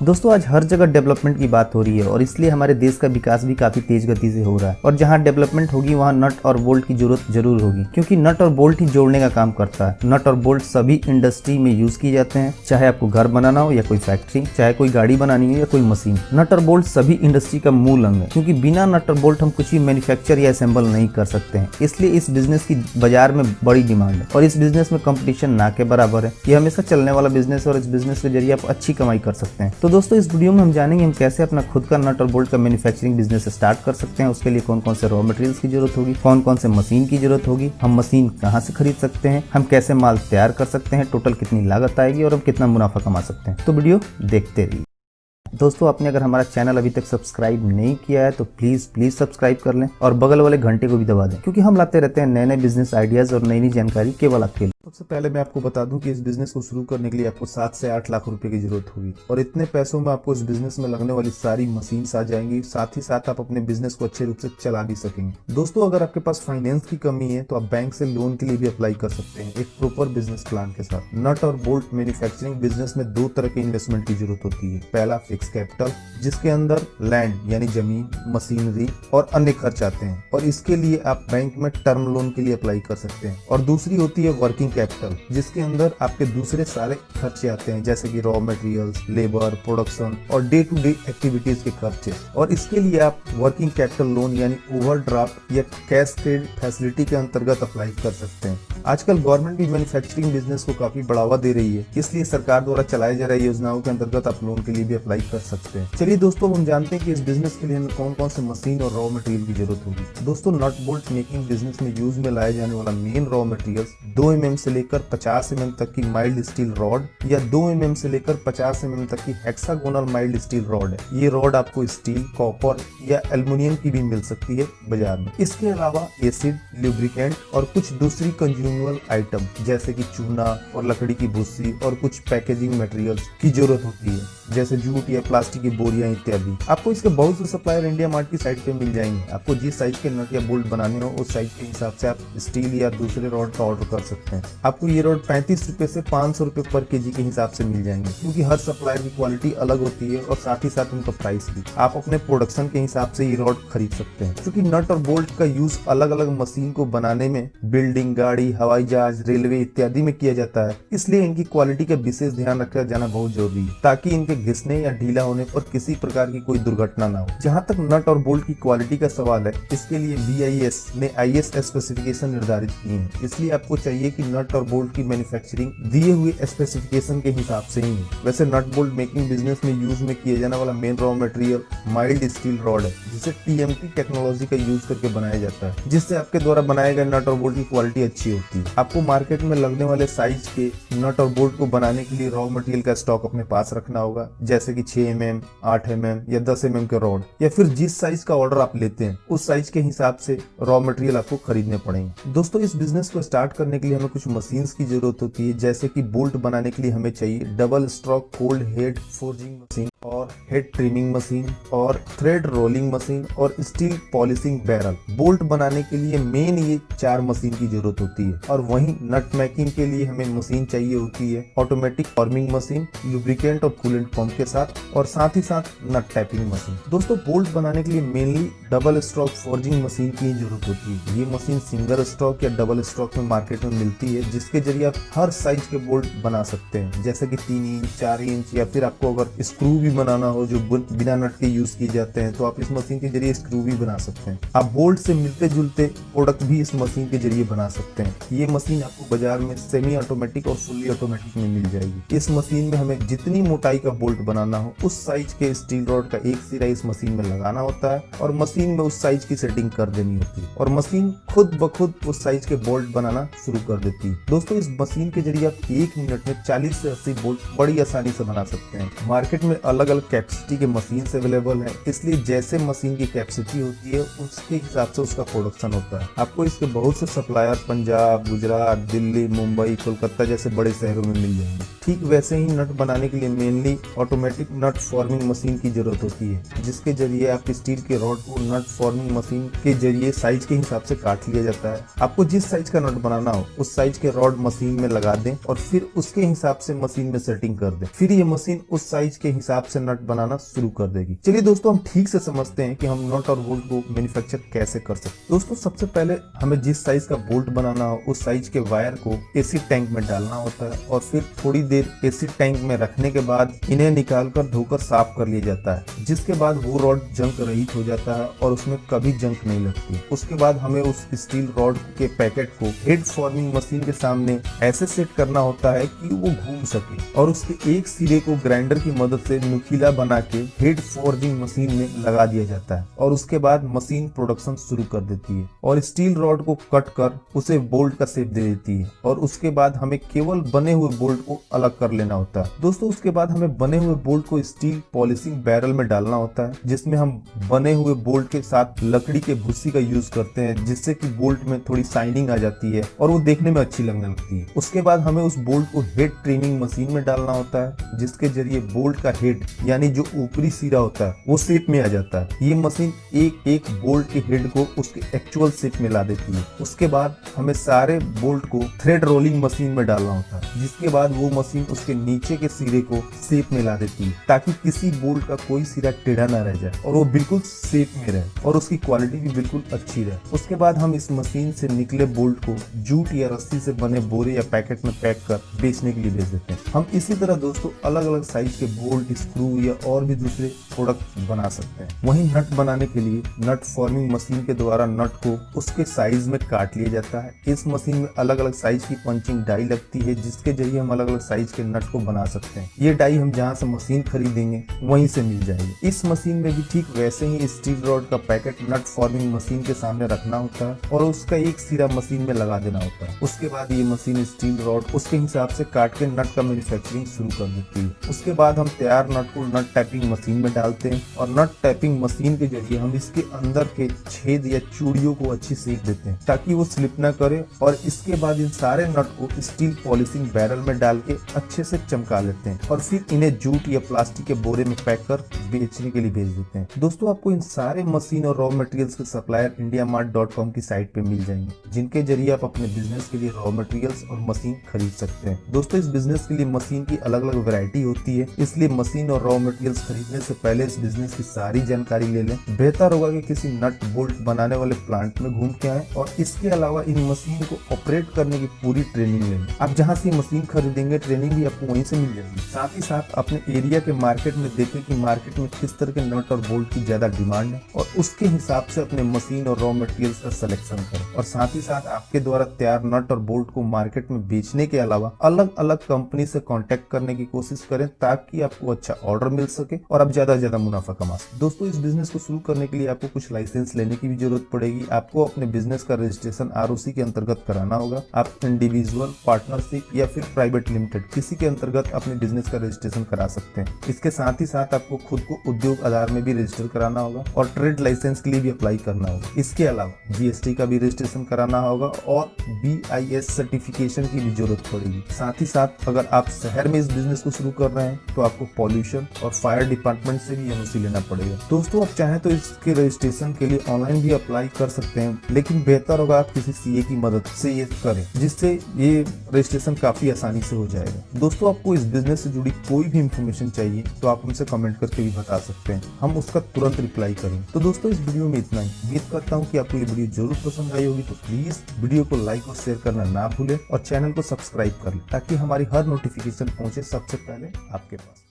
दोस्तों आज हर जगह डेवलपमेंट की बात हो रही है और इसलिए हमारे देश का विकास भी काफी तेज गति से हो रहा है। और जहां डेवलपमेंट होगी वहां नट और बोल्ट की जरूरत जरूर होगी, क्योंकि नट और बोल्ट ही जोड़ने का काम करता है। नट और बोल्ट सभी इंडस्ट्री में यूज किए जाते हैं, चाहे आपको घर बनाना हो या कोई फैक्ट्री, चाहे कोई गाड़ी बनानी हो या कोई मशीन। नट और बोल्ट सभी इंडस्ट्री का मूल अंग है, क्योंकि बिना नट और बोल्ट हम कुछ भी मैन्युफैक्चर या असेंबल नहीं कर सकते हैं। इसलिए इस बिजनेस की बाजार में बड़ी डिमांड है और इस बिजनेस में कंपटीशन ना के बराबर है। ये हमेशा चलने वाला बिजनेस है और इस बिजनेस के जरिए आप अच्छी कमाई कर सकते हैं। तो दोस्तों इस वीडियो में हम जानेंगे हम कैसे अपना खुद का नट और बोल्ट का मैन्युफैक्चरिंग बिजनेस स्टार्ट कर सकते हैं। उसके लिए कौन कौन से रॉ मटेरियल्स की जरूरत होगी, कौन कौन से मशीन की जरूरत होगी, हम मशीन कहाँ से खरीद सकते हैं, हम कैसे माल तैयार कर सकते हैं, टोटल कितनी लागत आएगी और हम कितना मुनाफा कमा सकते हैं। तो वीडियो देखते रहिए। दोस्तों आपने अगर हमारा चैनल अभी तक सब्सक्राइब नहीं किया है तो प्लीज सब्सक्राइब कर लें और बगल वाले घंटे को भी दबा दें, क्योंकि हम लाते रहते हैं नए नए बिजनेस आइडियाज और नई नई जानकारी केवल आपके लिए। सबसे पहले मैं आपको बता दूं कि इस बिजनेस को शुरू करने के लिए आपको 7 से 8 लाख रुपए की जरूरत होगी और इतने पैसों में आपको इस बिजनेस में लगने वाली सारी मशीन्स आ जाएंगी। साथ ही साथ आप अपने बिजनेस को अच्छे रूप से चला भी सकेंगे। दोस्तों अगर आपके पास फाइनेंस की कमी है तो आप बैंक से लोन के लिए भी अप्लाई कर सकते हैं, एक प्रॉपर बिजनेस प्लान के साथ। नट और बोल्ट मैन्युफैक्चरिंग बिजनेस में 2 तरह के इन्वेस्टमेंट की जरूरत होती है। पहला फिक्स कैपिटल, जिसके अंदर लैंड यानी जमीन, मशीनरी और अन्य खर्च आते हैं और इसके लिए आप बैंक में टर्म लोन के लिए अप्लाई कर सकते हैं। और दूसरी होती है वर्किंग कैपिटल, जिसके अंदर आपके दूसरे सारे खर्चे आते हैं, जैसे कि रॉ मटेरियल्स, लेबर, प्रोडक्शन और डे टू डे एक्टिविटीज के खर्चे। और इसके लिए आप वर्किंग कैपिटल लोन यानी ओवरड्राफ्ट या कैश क्रेडिट फैसिलिटी के अंतर्गत अप्लाई कर सकते हैं। आजकल गवर्नमेंट भी मैन्युफैक्चरिंग बिजनेस को काफी बढ़ावा दे रही है, इसलिए सरकार द्वारा चलाई जा रही योजनाओं के अंतर्गत आप लोन के लिए भी अप्लाई कर सकते हैं। चलिए दोस्तों हम जानते हैं कि इस बिजनेस के लिए हमें कौन कौन से मशीन और रॉ मटेरियल की जरूरत होगी। दोस्तों नट बोल्ट मेकिंग बिजनेस में यूज में लाया जाने वाला मेन रॉ मटेरियल्स 2 mm से लेकर 50 mm तक की माइल्ड स्टील रॉड या 2 mm से लेकर 50 mm तक की हेक्सागोनल माइल्ड स्टील रॉड है। ये रॉड आपको स्टील, कॉपर या एल्युमिनियम की भी मिल सकती है बाजार में। इसके अलावा एसिड, लुब्रिकेंट और कुछ दूसरी कंज्यूमेबल आइटम जैसे कि चूना और लकड़ी की भुस्सी और कुछ पैकेजिंग मटेरियल्स की जरूरत होती है, जैसे जूट या प्लास्टिक की बोरियां इत्यादि। आपको इसके बहुत से सप्लायर इंडिया मार्ट की साइट पे मिल जाएंगे। आपको जिस साइज के नट या बोल्ट बनाने हो उस साइज के हिसाब से आप स्टील या दूसरे रॉड का ऑर्डर कर सकते हैं। आपको ये रॉड 35 रुपए से 500 रुपए पर केजी के हिसाब से मिल जाएंगे, क्योंकि हर सप्लायर की क्वालिटी अलग होती है और साथ ही साथ उनका प्राइस भी। आप अपने प्रोडक्शन के हिसाब से ये रॉड खरीद सकते हैं। क्योंकि नट और बोल्ट का यूज अलग अलग मशीन को बनाने में बिल्डिंग, गाड़ी, हवाई जहाज, रेलवे इत्यादि में किया जाता है, इसलिए इनकी क्वालिटी का विशेष ध्यान रखा जाना बहुत जरूरी है, ताकि इनके घिसने या ढीला होने पर किसी प्रकार की कोई दुर्घटना ना हो। जहाँ तक नट और बोल्ट की क्वालिटी का सवाल है, इसके लिए BIS ने IS स्पेसिफिकेशन निर्धारित किए हैं, इसलिए आपको चाहिए कि नट और बोल्ट की मैन्युफैक्चरिंग दिए हुए स्पेसिफिकेशन के हिसाब से ही है। वैसे नट बोल्ट मेकिंग बिजनेस में यूज में किए जाने वाला main raw material mild steel rod है, जिसे TMT टेक्नोलॉजी का यूज करके बनाया जाता है, जिससे आपके द्वारा बनाए गए नट और बोल्ट की क्वालिटी अच्छी होती है। आपको मार्केट में लगने वाले साइज के नट और बोल्ट को बनाने के लिए रॉ मटेरियल का स्टॉक अपने पास रखना होगा, जैसे कि 6 mm, 8 mm या 10 mm के रॉड, या फिर जिस साइज का ऑर्डर आप लेते हैं उस साइज के हिसाब से रॉ मटेरियल आपको खरीदने पड़ेंगे। दोस्तों इस बिजनेस को स्टार्ट करने के लिए हमें कुछ मशीन्स की जरूरत होती है, जैसे कि बोल्ट बनाने के लिए हमें चाहिए double stroke cold head forging machine और हेड ट्रिमिंग मशीन और थ्रेड रोलिंग मशीन और स्टील पॉलिशिंग बैरल। बोल्ट बनाने के लिए मेन ये 4 मशीन की जरूरत होती है। और वहीं नट मेकिंग के लिए हमें मशीन चाहिए होती है ऑटोमेटिक फॉर्मिंग मशीन, लुब्रिकेंट और कूलेंट पंप के साथ, और साथ ही साथ नट टैपिंग मशीन। दोस्तों बोल्ट बनाने के लिए mainly double stroke forging machine की जरूरत होती है। ये मशीन सिंगल स्ट्रोक या डबल स्ट्रोक में मार्केट में मिलती है, जिसके जरिए आप हर साइज के बोल्ट बना सकते हैं, जैसे कि 3 इंच, 4 इंच, या फिर आपको अगर स्क्रू भी बनाना हो जो बिना नट के यूज किए जाते हैं तो आप इस मशीन के जरिए स्क्रू भी बना सकते हैं। आप बोल्ट से मिलते जुलते प्रोडक्ट भी इस मशीन के जरिए बना सकते हैं। ये मशीन आपको बाजार में सेमी ऑटोमेटिक और फुल्ली ऑटोमेटिक में मिल जाएगी। इस मशीन में हमें जितनी मोटाई का बोल्ट बनाना हो उस साइज के स्टील रॉड का एक सिरा इस मशीन में लगाना होता है और मशीन में उस साइज की सेटिंग कर देनी होती है और मशीन खुद ब खुद उस साइज के बोल्ट बनाना शुरू कर देती है। दोस्तों इस मशीन के जरिए आप 1 मिनट में 40 से 80 बोल्ट बड़ी आसानी से बना सकते हैं। मार्केट में अलग अलग कैपेसिटी के मशीन अवेलेबल है, इसलिए जैसे मशीन की कैपेसिटी होती है उसके हिसाब से उसका प्रोडक्शन होता है। आपको इसके बहुत से सप्लायर पंजाब, गुजरात, दिल्ली, मुंबई, कोलकाता जैसे बड़े शहरों में मिल जाएंगे। ठीक वैसे ही नट बनाने के लिए मेनली ऑटोमेटिक नट फॉर्मिंग मशीन की जरूरत होती है, जिसके जरिए आप स्टील के रॉड को नट फॉर्मिंग मशीन के जरिए साइज के हिसाब से काट लिया जाता है। आपको जिस साइज का नट बनाना हो उस साइज के रॉड मशीन में लगा दें और फिर उसके हिसाब से मशीन में सेटिंग कर दें। फिर ये मशीन उस साइज के हिसाब से नट बनाना शुरू कर देगी। चलिए दोस्तों, हम ठीक से समझते हैं कि हम नट और बोल्ट को मैन्युफैक्चर कैसे कर सकते हैं। दोस्तों, सबसे पहले हमें जिस साइज का बोल्ट बनाना हो उस साइज के वायर को एसिड टैंक में डालना होता है और फिर थोड़ी देर एसिड टैंक में रखने के बाद इन्हें निकालकर धोकर साफ कर लिया जाता है, जिसके बाद वो रॉड जंग रहित हो जाता है और उसमें कभी जंग नहीं लगती। उसके बाद हमें उस स्टील रॉड के पैकेट को हेड फॉर्मिंग मशीन के सामने ऐसे सेट करना होता है कि वो घूम सके और उसके एक सिरे को ग्राइंडर की मदद से नुकीला बना के हेड फॉर्जिंग मशीन में लगा दिया जाता है और उसके बाद मशीन प्रोडक्शन शुरू कर देती है और स्टील रॉड को कट कर उसे बोल्ट का शेप दे देती है और उसके बाद हमें केवल बने हुए बोल्ट को अलग कर लेना होता है। दोस्तों, उसके बाद हमें बने हुए बोल्ट को स्टील पॉलिशिंग बैरल में डालना होता है, जिसमें हम बने हुए बोल्ट के साथ लकड़ी के भूसी का यूज करते हैं, जिससे कि बोल्ट में थोड़ी शाइनिंग आ जाती है और वो देखने में अच्छी लगने लगती है। उसके बाद हमें उस बोल्ट को हेड ट्रिमिंग मशीन में डालना होता है, जिसके जरिए बोल्ट का हेड यानी जो ऊपरी सिरा होता है वो शेप में आ जाता है। ये मशीन एक एक बोल्ट के हेड को उसके एक्चुअल शेप में ला देती है। उसके बाद हमें सारे बोल्ट को थ्रेड रोलिंग मशीन में डालना होता है, जिसके बाद वो मशीन उसके नीचे के सिरे को शेप में ला देती है ताकि किसी बोल्ट का कोई सिरा टेढ़ा ना रह जाए और वो बिल्कुल शेप में रहे और उसकी क्वालिटी भी बिल्कुल अच्छी रहे। उसके बाद हम इस मशीन से निकले बोल्ट को जूट या रस्सी से बने बोरे या पैकेट में पैक कर बेचने के लिए भेज देते हैं। हम इसी तरह दोस्तों अलग अलग साइज के बोल्ट, स्क्रू या और भी दूसरे प्रोडक्ट बना सकते हैं। वहीं नट बनाने के लिए नट फॉर्मिंग मशीन के द्वारा नट को उसके साइज में काट लिया जाता है। इस मशीन में अलग अलग साइज की पंचिंग डाई लगती है, जिसके जरिए हम अलग अलग साइज के नट को बना सकते हैं। ये डाई हम जहाँ से मशीन खरीदेंगे वहीं से मिल जाएगी। इस मशीन में भी ठीक वैसे ही स्टील रॉड का पैकेट नट फॉर्मिंग मशीन के सामने रखना होता है और उसका एक सिरा मशीन में लगा देना होता है। उसके बाद ये मशीन स्टील रॉड उसके हिसाब से काट के नट का मैन्युफैक्चरिंग शुरू कर देती है। उसके बाद हम तैयार नट को नट टैपिंग मशीन में डालते हैं और नट टैपिंग मशीन के जरिए हम इसके अंदर के छेद या चूड़ियों को अच्छी सेक देते हैं ताकि वो स्लिप ना करे और इसके बाद इन सारे नट को स्टील पॉलिशिंग बैरल में डाल के अच्छे से चमका लेते हैं और फिर इन्हें जूट या प्लास्टिक के बोरे में पैक कर बेचने के लिए भेज देते हैं। दोस्तों, आपको इन सारे मशीन और रॉ मटेरियल्स के सप्लायर indiamart.com की साइट पे मिल जाएंगे, जिनके जरिए आप अपने बिजनेस के लिए रॉ मटेरियल्स और मशीन खरीद सकते हैं। दोस्तों, इस बिजनेस के लिए मशीन की अलग अलग वैरायटी होती है, इसलिए मशीन और रॉ मटेरियल्स खरीदने से पहले इस बिजनेस की सारी जानकारी ले लें। बेहतर होगा कि किसी नट बोल्ट बनाने वाले प्लांट में घूम के आए और इसके अलावा इन मशीन को ऑपरेट करने की पूरी ट्रेनिंग लें। आप जहाँ से मशीन खरीदेंगे ट्रेनिंग भी आपको वहीं से मिल जाएगी। साथ ही साथ अपने एरिया के मार्केट में देखें कि मार्केट में किस तरह के नट और बोल्ट की ज्यादा डिमांड है और उसके हिसाब से अपने मशीन और रॉ मटेरियल्स का सिलेक्शन करें। और साथ ही साथ आपके द्वारा तैयार नट और बोल्ट को मार्केट में बेचने के अलावा अलग अलग कंपनी से कांटेक्ट करने की कोशिश करें ताकि आपको अच्छा ऑर्डर मिल सके और आप ज्यादा मुनाफा कमा सके। दोस्तों, इस बिजनेस को शुरू करने के लिए आपको कुछ लाइसेंस लेने की भी जरूरत पड़ेगी। आपको अपने बिजनेस का रजिस्ट्रेशन ROC के अंतर्गत कराना होगा। आप इंडिविजुअल, पार्टनरशिप या फिर प्राइवेट लिमिटेड किसी के अंतर्गत अपने बिजनेस का रजिस्ट्रेशन करा सकते हैं। इसके साथ ही साथ आपको खुद को उद्योग आधार में भी रजिस्टर कराना होगा और ट्रेड लाइसेंस के लिए भी अप्लाई करना होगा। इसके अलावा GST का भी रजिस्ट्रेशन कराना होगा और BIS सर्टिफिकेशन की भी जरूरत पड़ेगी। साथ ही साथ अगर आप शहर में इस बिजनेस को शुरू कर रहे हैं तो आपको पॉल्यूशन और फायर डिपार्टमेंट से भी NOC लेना पड़ेगा। दोस्तों, आप चाहें तो इसके रजिस्ट्रेशन के लिए ऑनलाइन भी अप्लाई कर सकते हैं, लेकिन बेहतर होगा आप किसी CA की मदद से ये करें, जिससे ये रजिस्ट्रेशन काफी आसानी से हो जाएगा। दोस्तों, आपको इस बिजनेस से जुड़ी कोई भी इंफॉर्मेशन चाहिए तो आप हमसे कमेंट करके भी बता सकते हैं, हम उसका तुरंत रिप्लाई करेंगे। तो दोस्तों, इस वीडियो में इतना ही। उम्मीद करता हूँ कि आपको ये वीडियो जरूर पसंद आई होगी, तो प्लीज वीडियो को लाइक और शेयर करना ना भूलें और चैनल को सब्सक्राइब कर लें ताकि हमारी हर नोटिफिकेशन पहुंचे सबसे पहले आपके पास।